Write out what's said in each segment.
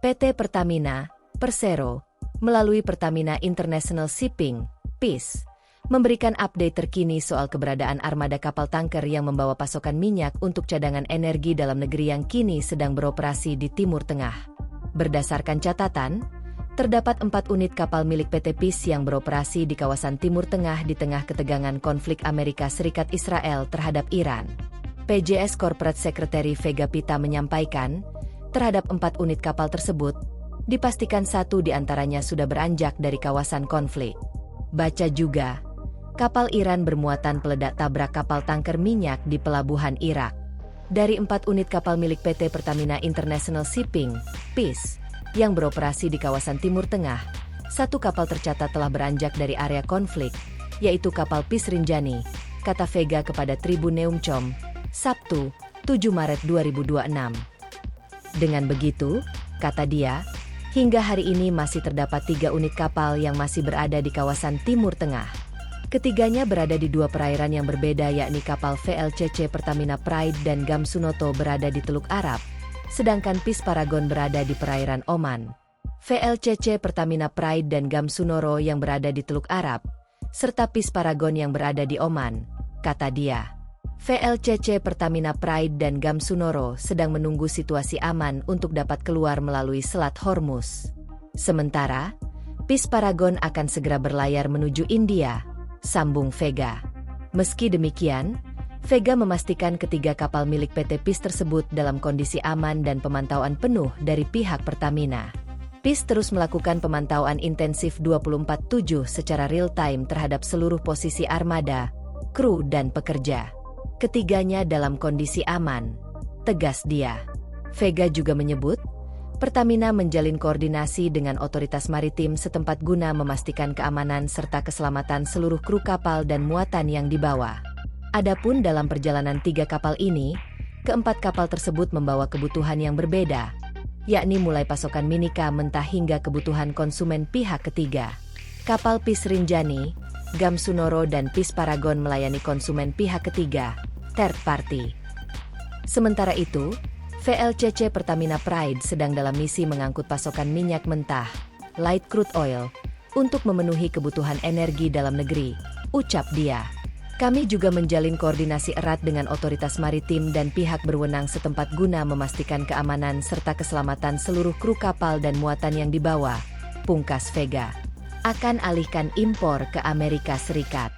PT Pertamina, Persero, melalui Pertamina International Shipping, PIS, memberikan update terkini soal keberadaan armada kapal tanker yang membawa pasokan minyak untuk cadangan energi dalam negeri yang kini sedang beroperasi di Timur Tengah. Berdasarkan catatan, terdapat 4 unit kapal milik PT PIS yang beroperasi di kawasan Timur Tengah di tengah ketegangan konflik Amerika Serikat Israel terhadap Iran. PJS Corporate Secretary Vega Pita menyampaikan, terhadap 4 unit kapal tersebut, dipastikan 1 di antaranya sudah beranjak dari kawasan konflik. Baca juga, kapal Iran bermuatan peledak tabrak kapal tanker minyak di pelabuhan Irak. Dari 4 unit kapal milik PT Pertamina International Shipping, PIS, yang beroperasi di kawasan Timur Tengah, 1 kapal tercatat telah beranjak dari area konflik, yaitu kapal PIS Rinjani, kata Vega kepada Tribun Neumcom, Sabtu, 7 Maret 2026. Dengan begitu, kata dia, hingga hari ini masih terdapat 3 unit kapal yang masih berada di kawasan Timur Tengah. Ketiganya berada di 2 perairan yang berbeda, yakni kapal VLCC Pertamina Pride dan Gamsunoto berada di Teluk Arab, sedangkan PIS Paragon berada di perairan Oman. VLCC Pertamina Pride dan Gamsunoro yang berada di Teluk Arab, serta PIS Paragon yang berada di Oman, kata dia. VLCC Pertamina Pride dan Gamsunoro sedang menunggu situasi aman untuk dapat keluar melalui Selat Hormuz. Sementara, PIS Paragon akan segera berlayar menuju India, sambung Vega. Meski demikian, Vega memastikan ketiga kapal milik PT PIS tersebut dalam kondisi aman dan pemantauan penuh dari pihak Pertamina. PIS terus melakukan pemantauan intensif 24/7 secara real-time terhadap seluruh posisi armada, kru dan pekerja. Ketiganya dalam kondisi aman, tegas dia. Vega juga menyebut, Pertamina menjalin koordinasi dengan otoritas maritim setempat guna memastikan keamanan serta keselamatan seluruh kru kapal dan muatan yang dibawa. Adapun dalam perjalanan 3 kapal ini, keempat kapal tersebut membawa kebutuhan yang berbeda, yakni mulai pasokan minika mentah hingga kebutuhan konsumen pihak ketiga. Kapal PIS Rinjani, Gamsunoro dan PIS Paragon melayani konsumen pihak ketiga, third party. Sementara itu, VLCC Pertamina Pride sedang dalam misi mengangkut pasokan minyak mentah, light crude oil, untuk memenuhi kebutuhan energi dalam negeri, ucap dia. Kami juga menjalin koordinasi erat dengan otoritas maritim dan pihak berwenang setempat guna memastikan keamanan serta keselamatan seluruh kru kapal dan muatan yang dibawa, pungkas Vega. Akan alihkan impor ke Amerika Serikat.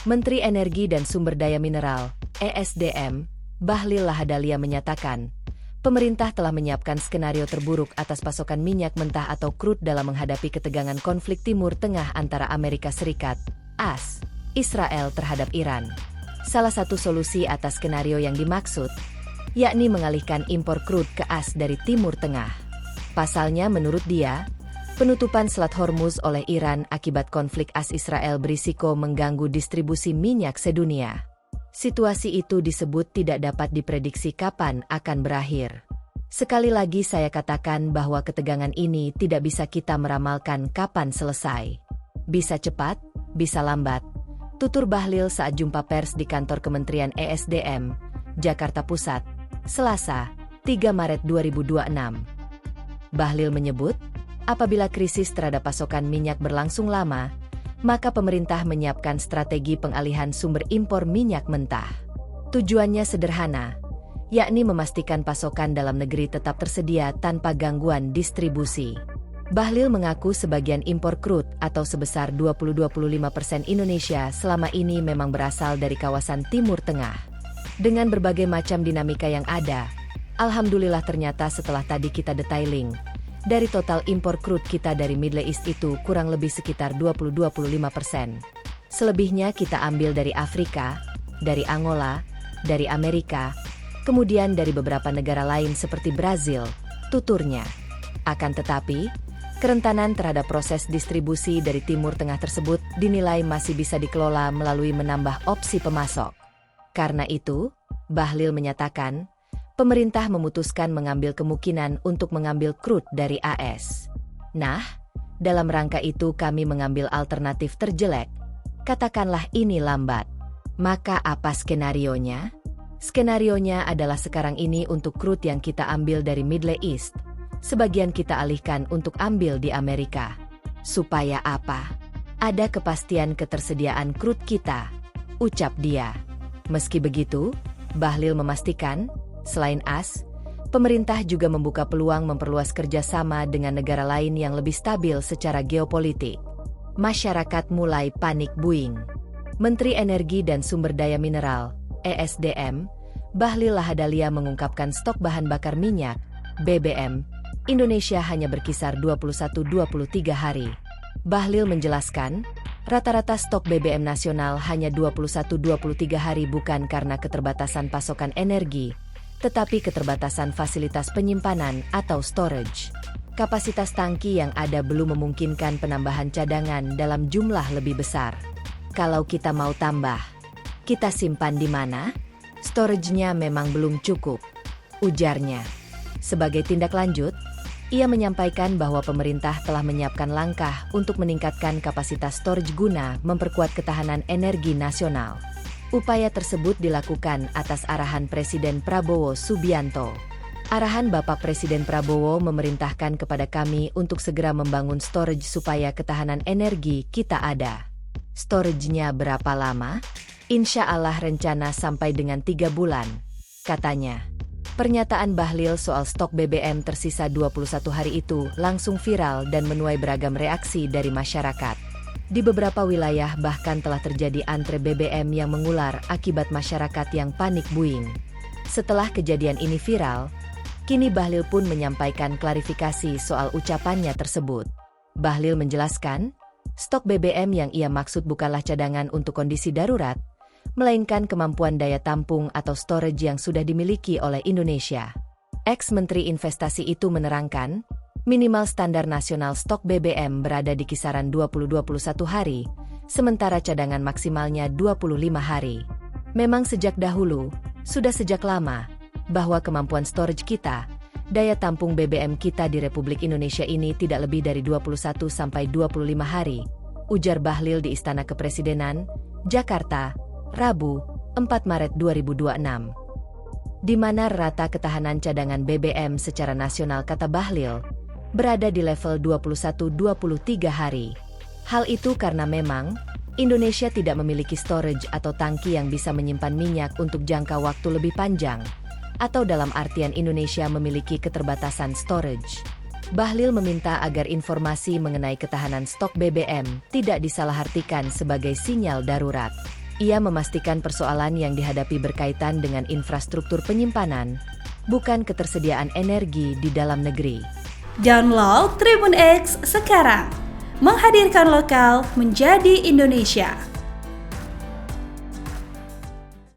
Menteri Energi dan Sumber Daya Mineral, ESDM, Bahlil Lahadalia menyatakan, pemerintah telah menyiapkan skenario terburuk atas pasokan minyak mentah atau crude dalam menghadapi ketegangan konflik Timur Tengah antara Amerika Serikat, AS, Israel terhadap Iran. Salah satu solusi atas skenario yang dimaksud, yakni mengalihkan impor crude ke AS dari Timur Tengah. Pasalnya menurut dia, penutupan Selat Hormuz oleh Iran akibat konflik AS-Israel berisiko mengganggu distribusi minyak sedunia. Situasi itu disebut tidak dapat diprediksi kapan akan berakhir. Sekali lagi saya katakan bahwa ketegangan ini tidak bisa kita meramalkan kapan selesai. Bisa cepat, bisa lambat, tutur Bahlil saat jumpa pers di kantor Kementerian ESDM, Jakarta Pusat, Selasa, 3 Maret 2026. Bahlil menyebut, apabila krisis terhadap pasokan minyak berlangsung lama, maka pemerintah menyiapkan strategi pengalihan sumber impor minyak mentah. Tujuannya sederhana, yakni memastikan pasokan dalam negeri tetap tersedia tanpa gangguan distribusi. Bahlil mengaku sebagian impor crude atau sebesar 20-25% Indonesia selama ini memang berasal dari kawasan Timur Tengah. Dengan berbagai macam dinamika yang ada, alhamdulillah ternyata setelah tadi kita detailing, dari total impor crude kita dari Middle East itu kurang lebih sekitar 20-25%. Selebihnya kita ambil dari Afrika, dari Angola, dari Amerika, kemudian dari beberapa negara lain seperti Brazil, tuturnya. Akan tetapi, kerentanan terhadap proses distribusi dari Timur Tengah tersebut dinilai masih bisa dikelola melalui menambah opsi pemasok. Karena itu, Bahlil menyatakan, pemerintah memutuskan mengambil kemungkinan untuk mengambil crude dari AS. Nah, dalam rangka itu kami mengambil alternatif terjelek. Katakanlah ini lambat. Maka apa skenarionya? Skenarionya adalah sekarang ini untuk crude yang kita ambil dari Middle East, Sebagian kita alihkan untuk ambil di Amerika. Supaya apa? Ada kepastian ketersediaan crude kita, ucap dia. Meski begitu, Bahlil memastikan, selain AS, pemerintah juga membuka peluang memperluas kerjasama dengan negara lain yang lebih stabil secara geopolitik. Masyarakat mulai panik buying. Menteri Energi dan Sumber Daya Mineral, ESDM, Bahlil Lahadalia mengungkapkan stok bahan bakar minyak, BBM, Indonesia hanya berkisar 21-23 hari. Bahlil menjelaskan, rata-rata stok BBM nasional hanya 21-23 hari bukan karena keterbatasan pasokan energi, tetapi keterbatasan fasilitas penyimpanan atau storage. Kapasitas tangki yang ada belum memungkinkan penambahan cadangan dalam jumlah lebih besar. Kalau kita mau tambah, kita simpan di mana? Storage-nya memang belum cukup, ujarnya. Sebagai tindak lanjut, ia menyampaikan bahwa pemerintah telah menyiapkan langkah untuk meningkatkan kapasitas storage guna memperkuat ketahanan energi nasional. Upaya tersebut dilakukan atas arahan Presiden Prabowo Subianto. Arahan Bapak Presiden Prabowo memerintahkan kepada kami untuk segera membangun storage supaya ketahanan energi kita ada. Storage-nya berapa lama? Insya Allah rencana sampai dengan 3 bulan, katanya. Pernyataan Bahlil soal stok BBM tersisa 21 hari itu langsung viral dan menuai beragam reaksi dari masyarakat. Di beberapa wilayah bahkan telah terjadi antre BBM yang mengular akibat masyarakat yang panik buying. Setelah kejadian ini viral, kini Bahlil pun menyampaikan klarifikasi soal ucapannya tersebut. Bahlil menjelaskan, stok BBM yang ia maksud bukanlah cadangan untuk kondisi darurat, melainkan kemampuan daya tampung atau storage yang sudah dimiliki oleh Indonesia. Ex-Menteri Investasi itu menerangkan, minimal standar nasional stok BBM berada di kisaran 20-21 hari, sementara cadangan maksimalnya 25 hari. Memang sejak dahulu, sudah sejak lama, bahwa kemampuan storage kita, daya tampung BBM kita di Republik Indonesia ini tidak lebih dari 21-25 hari, ujar Bahlil di Istana Kepresidenan, Jakarta, Rabu, 4 Maret 2026. Di mana rata ketahanan cadangan BBM secara nasional, kata Bahlil, berada di level 21-23 hari. Hal itu karena memang, Indonesia tidak memiliki storage atau tangki yang bisa menyimpan minyak untuk jangka waktu lebih panjang, atau dalam artian Indonesia memiliki keterbatasan storage. Bahlil meminta agar informasi mengenai ketahanan stok BBM tidak disalahartikan sebagai sinyal darurat. Ia memastikan persoalan yang dihadapi berkaitan dengan infrastruktur penyimpanan, bukan ketersediaan energi di dalam negeri. Download Tribun X sekarang, menghadirkan lokal menjadi Indonesia.